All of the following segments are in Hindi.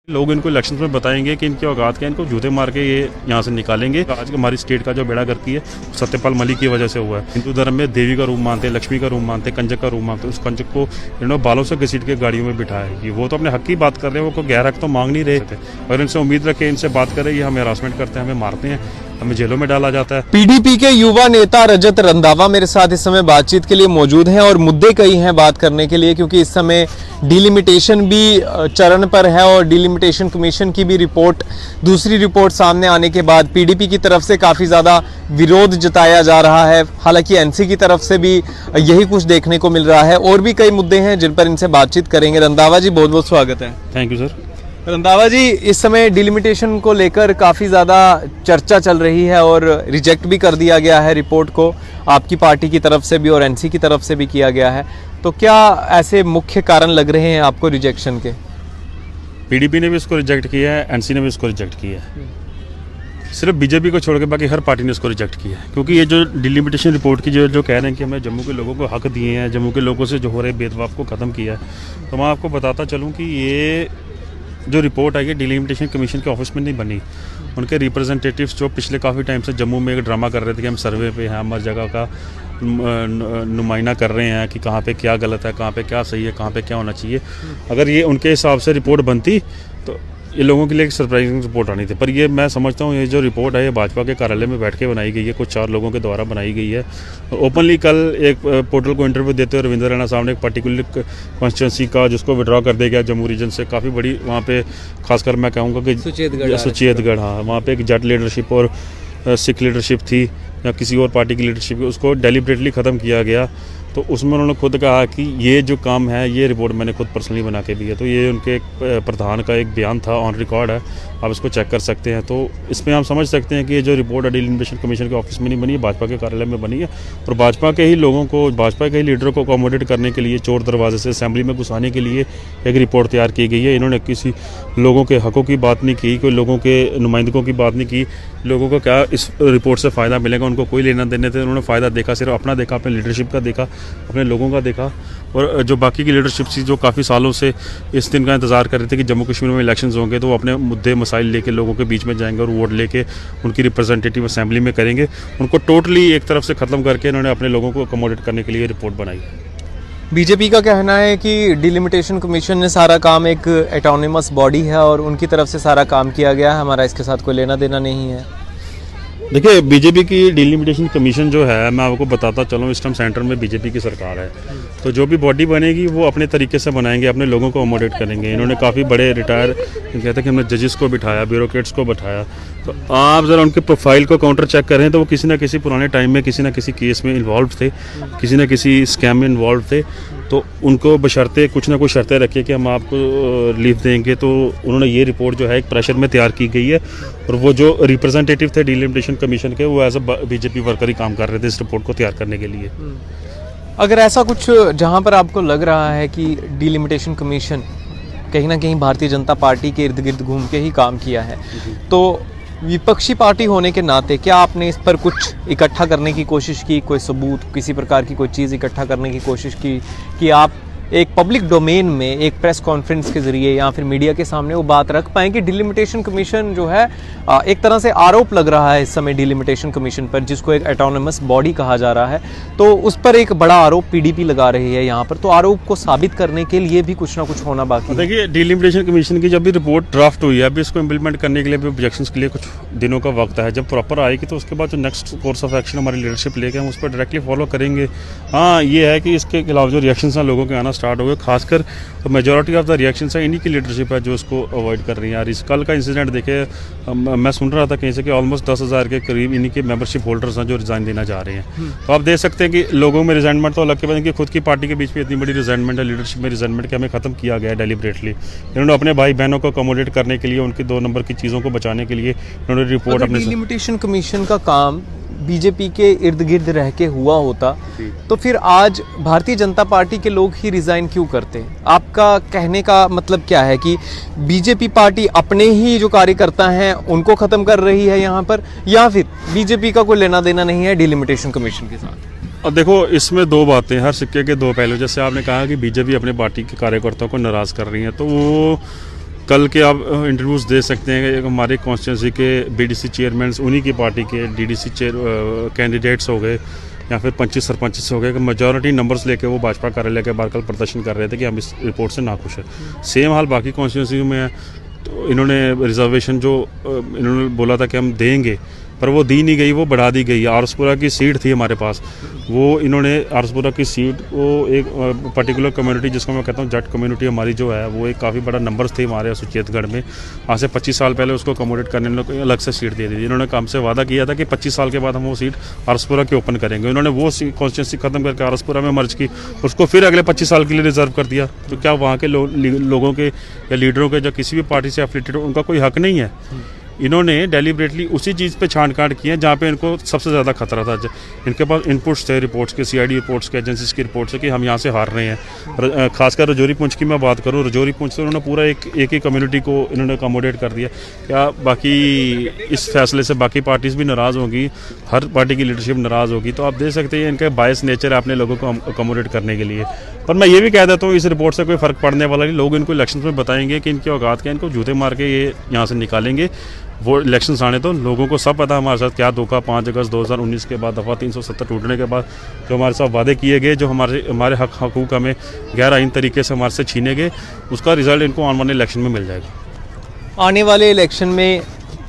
लोग इनको इलेक्शन में बताएंगे कि इनके औकात क्या, इनको जूते मार के ये यहाँ से निकालेंगे। आज हमारी स्टेट का जो बेड़ा गर्क है सत्यपाल मलिक की वजह से हुआ है। हिंदू धर्म में देवी का रूप मानते हैं, लक्ष्मी का रूप मानते हैं, कंजक का रूप मानते हैं। उस कंजक को इन्होंने बालों से घसीट के गाड़ियों में बिठाया कि वो तो अपने हक की बात कर रहे हैं, वो गैर हक तो मांग नहीं रहे थे। और इनसे उम्मीद रखे, इनसे बात करें, ये हमें हरासमेंट करते हैं, हमें मारते हैं, हमें जेलों में डाला जाता है। पीडीपी के युवा नेता रजत रंधावा मेरे साथ इस समय बातचीत के लिए मौजूद हैं और मुद्दे कई हैं बात करने के लिए, क्योंकि इस समय डिलिमिटेशन भी चरण पर है और डिलिमिटेशन कमीशन की भी रिपोर्ट, दूसरी रिपोर्ट सामने आने के बाद पीडीपी की तरफ से काफी ज्यादा विरोध जताया जा रहा है। हालांकि एनसी की तरफ से भी यही कुछ देखने को मिल रहा है। और भी कई मुद्दे हैं जिन पर इनसे बातचीत करेंगे। रंधावा जी, बहुत बहुत स्वागत है। Thank you sir. Randhawa ji, इस समय डिलिमिटेशन को लेकर काफ़ी ज़्यादा चर्चा चल रही है और रिजेक्ट भी कर दिया गया है रिपोर्ट को, आपकी पार्टी की तरफ से भी और एनसी की तरफ से भी किया गया है। तो क्या ऐसे मुख्य कारण लग रहे हैं आपको रिजेक्शन के? पीडीपी ने भी इसको रिजेक्ट किया है, एनसी ने भी इसको रिजेक्ट किया है। सिर्फ बीजेपी को छोड़ के बाकी हर पार्टी ने इसको रिजेक्ट किया है। क्योंकि ये जो डिलिमिटेशन रिपोर्ट की जो कह रहे हैं कि हमें जम्मू के लोगों को हक दिए हैं, जम्मू के लोगों से जो हो रहे भेदभाव को ख़त्म किया है, तो मैं आपको बताता चलूँ कि ये जो रिपोर्ट आई है डिलिमिटेशन कमीशन के ऑफिस में नहीं बनी। उनके रिप्रेजेंटेटिव्स जो पिछले काफ़ी टाइम से जम्मू में एक ड्रामा कर रहे थे कि हम सर्वे पे हैं, हमारी जगह का नुमाइना कर रहे हैं कि कहाँ पे क्या गलत है, कहाँ पे क्या सही है, कहाँ पे क्या होना चाहिए। अगर ये उनके हिसाब से रिपोर्ट बनती तो ये लोगों के लिए एक सरप्राइजिंग रिपोर्ट आनी थी। पर ये मैं समझता हूँ ये जो रिपोर्ट है ये भाजपा के कार्यालय में बैठ के बनाई गई है, कुछ 4 लोगों के द्वारा बनाई गई है। ओपनली कल एक पोर्टल को इंटरव्यू देते हुए रविंद्र रैना साहब ने एक पर्टिकुलर कॉन्स्टिट्यूंसी का जिसको विड्रॉ कर दिया गया जम्मू रीजन से, काफ़ी बड़ी वहाँ पे खासकर मैं कहूँगा कि सुचेतगढ़, हाँ, वहाँ पे एक जट लीडरशिप और सिख लीडरशिप थी या किसी और पार्टी की लीडरशिप, उसको डेलिबरेटली ख़त्म किया गया। तो उसमें उन्होंने खुद कहा कि ये जो काम है ये रिपोर्ट मैंने खुद पर्सनली बना के दी है। तो ये उनके एक प्रधान का एक बयान था, ऑन रिकॉर्ड है, आप इसको चेक कर सकते हैं। तो इसमें हम समझ सकते हैं कि ये जो रिपोर्ट है डिलिमिटेशन कमीशन के ऑफिस में नहीं बनी है, भाजपा के कार्यालय में बनी है। और भाजपा के ही लोगों को, भाजपा के ही लीडरों को अकोमोडेट करने के लिए, चोर दरवाजे से असेंबली में घुसाने के लिए एक रिपोर्ट तैयार की गई है। इन्होंने किसी लोगों के हकों की बात नहीं की, कोई लोगों के नुमाइंदों की बात नहीं की। लोगों को क्या इस रिपोर्ट से फ़ायदा मिलेगा, उनको कोई लेना देने थे। उन्होंने फ़ायदा देखा सिर्फ अपना देखा, अपने लीडरशिप का देखा, अपने लोगों का देखा। और जो बाकी की लीडरशिप थी जो काफ़ी सालों से इस दिन का इंतज़ार कर रहे थे कि जम्मू कश्मीर में इलेक्शंस होंगे, तो वो अपने मुद्दे मसाइल लेके लोगों के बीच में जाएंगे और वोट लेके उनकी रिप्रेजेंटेटिव असेंबली में करेंगे। उनको टोटली एक तरफ से ख़त्म करके इन्होंने अपने लोगों को अकोमोडेट करने के लिए रिपोर्ट बनाई। बीजेपी का कहना है कि डिलिमिटेशन कमीशन ने सारा काम, एक एटोनमस बॉडी है और उनकी तरफ से सारा काम किया गया है, हमारा इसके साथ कोई लेना देना नहीं है। देखिए, बीजेपी की डिलिमिटेशन कमीशन जो है, मैं आपको बताता चलूँ, इस टाइम सेंटर में बीजेपी की सरकार है। तो जो भी बॉडी बनेगी वो अपने तरीके से बनाएंगे, अपने लोगों को अकोमोडेट करेंगे। इन्होंने काफ़ी बड़े रिटायर कहते हैं कि हमने जजेस को बिठाया, ब्यूरोक्रेट्स को बिठाया। तो आप ज़रा उनके प्रोफाइल को काउंटर चेक करें तो वो किसी न किसी पुराने टाइम में किसी न किसी केस में इन्वॉल्व थे, किसी न किसी स्कैम में इन्वॉल्व थे। तो उनको बशर्ते कुछ ना कुछ शर्तें रखिए कि हम आपको रिलीफ देंगे। तो उन्होंने ये रिपोर्ट जो है एक प्रेशर में तैयार की गई है। और वो जो रिप्रेजेंटेटिव थे डिलिमिटेशन कमीशन के, वो एज अ बीजेपी वर्कर ही काम कर रहे थे इस रिपोर्ट को तैयार करने के लिए। अगर ऐसा कुछ जहां पर आपको लग रहा है कि डिलिमिटेशन कमीशन कहीं ना कहीं भारतीय जनता पार्टी के इर्द गिर्द घूम के ही काम किया है, तो विपक्षी पार्टी होने के नाते क्या आपने इस पर कुछ इकट्ठा करने की कोशिश की, कोई सबूत, किसी प्रकार की कोई चीज़ इकट्ठा करने की कोशिश की कि आप एक पब्लिक डोमेन में एक प्रेस कॉन्फ्रेंस के जरिए या फिर मीडिया के सामने वो बात रख पाएँ कि डिलिमिटेशन कमीशन जो है, एक तरह से आरोप लग रहा है इस समय डिलिमिटेशन कमीशन पर, जिसको एक एटोनमस बॉडी कहा जा रहा है, तो उस पर एक बड़ा आरोप पीडीपी लगा रही है यहाँ पर। तो आरोप को साबित करने के लिए भी कुछ ना कुछ होना बाकी है। देखिए, डिलिमिटेशन कमीशन की जब भी रिपोर्ट ड्राफ्ट हुई है, अभी इसको इम्प्लीमेंट करने के लिए भी ऑब्जेक्शंस के लिए कुछ दिनों का वक्त है। जब प्रॉपर आएगी तो उसके बाद जो नेक्स्ट कोर्स ऑफ एक्शन हमारी लीडरशिप लेके हम उस पर डायरेक्टली फॉलो करेंगे। हाँ, ये है कि इसके खिलाफ जो रिएक्शंस हैं लोगों के आना स्टार्ट हो गए, खासकर तो मेजॉरिटी ऑफ द रिएक्शंस है इन्हीं की लीडरशिप है जो इसको अवॉइड कर रही है। यार, इस कल का इंसिडेंट देखे, मैं सुन रहा था कहीं से कि ऑलमोस्ट 10,000 के करीब इन्हीं के मेंबरशिप होल्डर्स हैं जो रिजाइन देना चाह रहे हैं। तो आप देख सकते हैं कि लोगों में रिजाइनमेंट तो अलग के बाद, खुद की पार्टी के बीच में इतनी बड़ी रिजाइनमेंट है, लीडरशिप में रिजाइनमेंट के हमें खत्म किया गया है डेलिबरेटली। इन्होंने अपने भाई बहनों को अकोमोडेट करने के लिए, उनकी 2 नंबर की चीज़ों को बचाने के लिए इन्होंने रिपोर्ट अपने डिलिमिटेशन कमीशन का काम बीजेपी के इर्द गिर्द रह के हुआ होता तो फिर आज भारतीय जनता पार्टी के लोग ही रिजाइन क्यों करते? आपका कहने का मतलब क्या है कि बीजेपी पार्टी अपने ही जो कार्यकर्ता हैं उनको खत्म कर रही है यहाँ पर, या फिर बीजेपी का कोई लेना देना नहीं है डिलिमिटेशन कमीशन के साथ? अब देखो, इसमें 2 बातें, हर सिक्के के 2 पहलू। जैसे आपने कहा कि बीजेपी अपने पार्टी के कार्यकर्ताओं को नाराज़ कर रही है, तो वो कल के आप इंटरव्यूज़ दे सकते हैं कि हमारे कॉन्स्टिट्यूंसी के बीडीसी चेयरमैन उन्हीं की पार्टी के डीडीसी चेयर कैंडिडेट्स हो गए या फिर 25 सरपंच हो गए कि मेजॉरिटी नंबर्स लेके वो भाजपा कार्यालय के बाहर कल प्रदर्शन कर रहे थे कि हम इस रिपोर्ट से नाखुश हैं। सेम हाल बाकी कॉन्स्टिट्यूंसी में है। तो इन्होंने रिजर्वेशन जो इन्होंने बोला था कि हम देंगे, पर वो दी नहीं गई, वो बढ़ा दी गई। आरसपुरा की सीट थी हमारे पास, वो इन्होंने आरसपुरा की सीट को एक पर्टिकुलर कम्युनिटी जिसको मैं कहता हूँ जट कम्युनिटी हमारी जो है, वो एक काफ़ी बड़ा नंबर्स थे हमारे सुचेतगढ़ में। आज से 25 साल पहले उसको अकोमोडेट करने में अलग से सीट दे दी थी। इन्होंने हमसे वादा किया था कि 25 साल के बाद हम वो सीट आरसपुरा की ओपन करेंगे। उन्होंने वो कॉन्स्टिट्यूंसी खत्म करके आरसपुरा में मर्ज की, उसको फिर अगले 25 साल के लिए रिजर्व कर दिया। तो क्या वहाँ के लोगों के या लीडरों के जो किसी भी पार्टी से एफिलिएटेड हो उनका कोई हक नहीं है? इन्होंने डेलिबरेटली उसी चीज़ पे छांट काट किए हैं जहाँ पे इनको सबसे ज़्यादा खतरा था। इनके पास इनपुट्स थे, रिपोर्ट्स के, सीआईडी रिपोर्ट्स के, एजेंसीज की रिपोर्ट्स है कि हम यहाँ से हार रहे हैं। खासकर रजौरी पुंछ की मैं बात करूँ, रजौरी पुंछ से उन्होंने पूरा एक ही कम्युनिटी को इन्होंने अकोमोडेट कर दिया। क्या बाकी इस फैसले से बाकी पार्टीज़ भी नाराज़ होंगी, हर पार्टी की लीडरशिप नाराज़ होगी? तो आप देख सकते हैं इनका बायस नेचर है अपने लोगों को अकोमोडेट करने के लिए। पर मैं ये भी कह देता हूँ इस रिपोर्ट से कोई फ़र्क पड़ने वाला नहीं। लोग इनको इलेक्शन में बताएंगे कि इनकी औकात क्या, इनको जूते मार के ये यहाँ से निकालेंगे। वो इलेक्शंस आने तो लोगों को सब पता हमारे साथ क्या धोखा 5 अगस्त 2019 के बाद दफ़ा 370 टूटने के बाद जो हमारे साथ वादे किए गए, जो हमारे हकूक़ हमें गैर आइन तरीके से हमारे से छीने गए, उसका रिजल्ट इनको आने वाले इलेक्शन में मिल जाएगा। आने वाले इलेक्शन में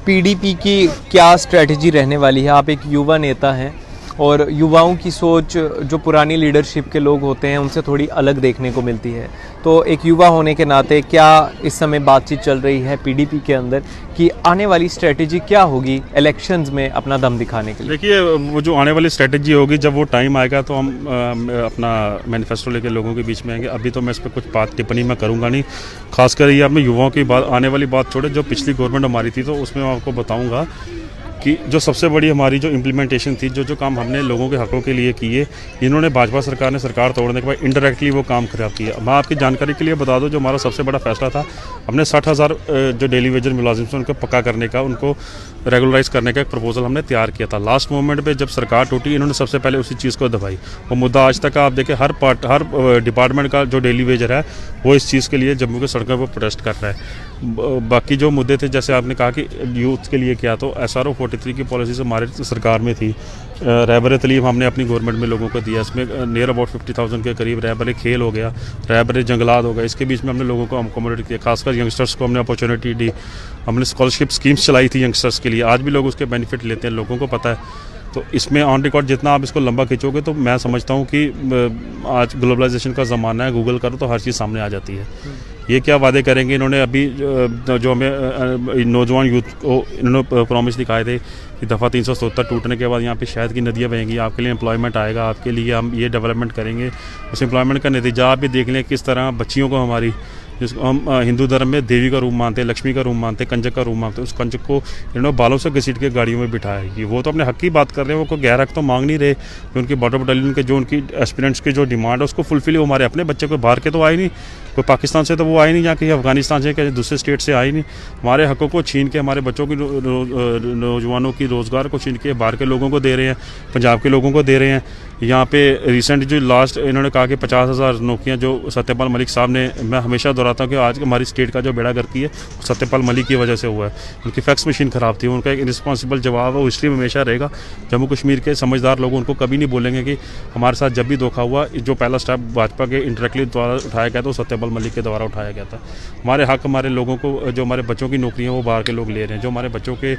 पीडीपी की क्या स्ट्रेटजी रहने वाली है? आप एक युवा नेता हैं और युवाओं की सोच जो पुरानी लीडरशिप के लोग होते हैं उनसे थोड़ी अलग देखने को मिलती है। तो एक युवा होने के नाते क्या इस समय बातचीत चल रही है पीडीपी के अंदर कि आने वाली स्ट्रेटजी क्या होगी इलेक्शंस में अपना दम दिखाने के लिए? देखिए, वो जो आने वाली स्ट्रेटजी होगी जब वो टाइम आएगा तो हम अपना मैनिफेस्टो लेकर लोगों के बीच में आएंगे। अभी तो मैं इस पर कुछ बात टिप्पणी मैं करूँगा नहीं। खासकर ये अपने युवाओं की बात, आने वाली बात छोड़े, जो पिछली गवर्नमेंट हमारी थी तो उसमें मैं आपको बताऊँगा कि जो सबसे बड़ी हमारी जो इम्प्लीमेंटेशन थी, जो काम हमने लोगों के हकों के लिए किए, इन्होंने भाजपा सरकार ने सरकार तोड़ने के बाद इनडायरेक्टली वो काम खराब किया। मैं आपकी जानकारी के लिए बता दूं, जो हमारा सबसे बड़ा फैसला था, हमने 60,000 जो डेली वेजर मुलाजिम थे उनको पक्का करने का, उनको रेगुलराइज करने का एक प्रपोजल हमने तैयार किया था। लास्ट मोमेंट पे जब सरकार टूटी, इन्होंने सबसे पहले उसी चीज़ को दबाई। वो मुद्दा आज तक आप देखें, हर डिपार्टमेंट का जो डेली वेजर है वो इस चीज़ के लिए जम्मू के सड़कों पर प्रोटेस्ट कर रहा है। बाकी जो मुद्दे थे, जैसे आपने कहा कि यूथ के लिए क्या, तो SRO 43 की पॉलिसी से हमारे सरकार में थी। रहबर तलीम हमने अपनी गवर्नमेंट में लोगों को दिया, इसमें नियर अबाउट 50,000 के करीब रहबर खेल हो गया, रहबर जंगलात हो गया। इसके बीच में हमने लोगों को अकोमोडेट किया, खासकर यंगस्टर्स को हमने अपॉर्चुनिटी दी। हमने स्कॉलरशिप स्कीम्स चलाई थी यंगस्टर्स के लिए, आज भी लोग उसके बेनिफिट लेते हैं, लोगों को पता है। तो इसमें ऑन रिकॉर्ड जितना आप इसको लंबा खींचोगे तो मैं समझता हूँ कि आज ग्लोबलाइजेशन का ज़माना है, गूगल करो तो हर चीज़ सामने आ जाती है। ये क्या वादे करेंगे इन्होंने? अभी जो हमें नौजवान यूथ को इन्होंने प्रॉमिस दिखाए थे कि दफ़ा 370 टूटने के बाद यहाँ पे शहद की नदियाँ बहेंगी, आपके लिए एम्प्लॉयमेंट आएगा, आपके लिए हम ये डेवलपमेंट करेंगे। उस एम्प्लॉयमेंट का नतीजा आप भी देख लें किस तरह बच्चियों को हमारी, जिसको हम हिंदू धर्म में देवी का रूप मानते हैं, लक्ष्मी का रूप मानते हैं, कंजक का रूप मानते हैं, उस कंजक को इन्होंने बालों से घसीट के गाड़ियों में बिठाया है। वो तो अपने हक की बात कर रहे हैं, वो कोई गैर हक तो मांग नहीं रहे। जो उनकी बॉर्डर बटालियन के जो उनकी एस्पिरेंट्स की जो डिमांड है उसको फुलफिल, हमारे अपने बच्चे कोई बाहर के तो आए नहीं, कोई पाकिस्तान से तो वो आए नहीं, या कहीं अफगानिस्तान से कहीं दूसरे स्टेट से आए नहीं। हमारे हकों को छीन के, हमारे बच्चों की, नौजवानों की रोज़गार को छीन के बाहर के लोगों को दे रहे हैं, पंजाब के लोगों को दे रहे हैं। यहाँ पे रिसेंट जो लास्ट इन्होंने कहा कि 50,000 नौकरियाँ जो सत्यपाल मलिक साहब ने, मैं हमेशा दोहराता हूँ कि आज हमारी स्टेट का जो बेड़ा गर्की है सत्यपाल मलिक की वजह से हुआ है। उनकी फैक्स मशीन ख़राब थी, उनका एक रिस्पॉन्सिबल जवाब है, वो हिस्ट्री में हमेशा रहेगा। जम्मू कश्मीर के समझदार लोग उनको कभी नहीं बोलेंगे कि हमारे साथ जब भी धोखा हुआ, जो पहला स्टेप भाजपा के इंटरेक्टली द्वारा उठाया गया था वो सत्यपाल मलिक के द्वारा उठाया गया था। हमारे हक, हमारे लोगों को, जो हमारे बच्चों की नौकरियाँ वो बाहर के लोग ले रहे हैं, जो हमारे बच्चों के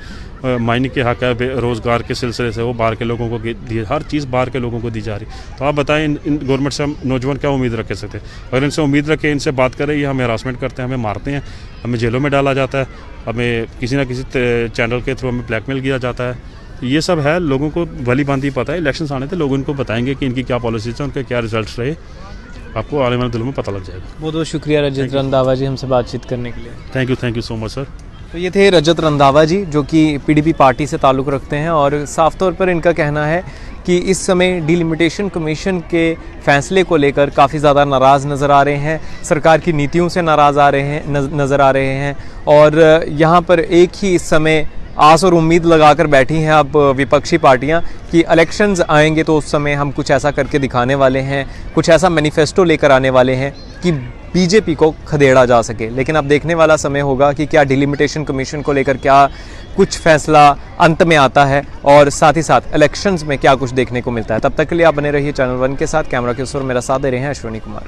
मायने के हक है रोज़गार के सिलसिले से वो बाहर के लोगों को दिए, हर चीज़ बाहर के लोगों को दी जा रही। तो आप बताएं इन गवर्नमेंट से हम नौजवान क्या उम्मीद रख सकते हैं? अगर इनसे उम्मीद रखें, इनसे बात करें, ये हमें हरासमेंट करते हैं, हमें मारते हैं, हमें जेलों में डाला जाता है, हमें किसी ना किसी चैनल के थ्रू हमें ब्लैकमेल किया जाता है। ये सब है, लोगों को भली भांति पता है। इलेक्शन आने थे, लोग इनको बताएंगे कि इनकी क्या पॉलिसीज है, उनके क्या रिजल्ट रहे, आपको आने वाले दिनों में पता लग जाएगा। बहुत बहुत शुक्रिया रजत रंधावा जी हमसे बातचीत करने के लिए। Thank you so much sir. तो ये थे रजत रंधावा जी, जो कि पीडीपी पार्टी से ताल्लुक़ रखते हैं, और साफ तौर पर इनका कहना है कि इस समय डिलिमिटेशन कमीशन के फैसले को लेकर काफ़ी ज़्यादा नाराज़ नज़र आ रहे हैं, सरकार की नीतियों से नाराज़ नज़र आ रहे हैं। और यहाँ पर एक ही इस समय आस और उम्मीद लगाकर बैठी हैं अब विपक्षी पार्टियां कि इलेक्शंस आएंगे तो उस समय हम कुछ ऐसा करके दिखाने वाले हैं, कुछ ऐसा मैनिफेस्टो लेकर आने वाले हैं कि बीजेपी को खदेड़ा जा सके। लेकिन अब देखने वाला समय होगा कि क्या डिलिमिटेशन कमीशन को लेकर क्या कुछ फैसला अंत में आता है और साथ ही साथ इलेक्शंस में क्या कुछ देखने को मिलता है। तब तक के लिए आप बने रहिए चैनल 1 के साथ। कैमरा के उस ओर मेरा साथ दे रहे हैं अश्विनी कुमार।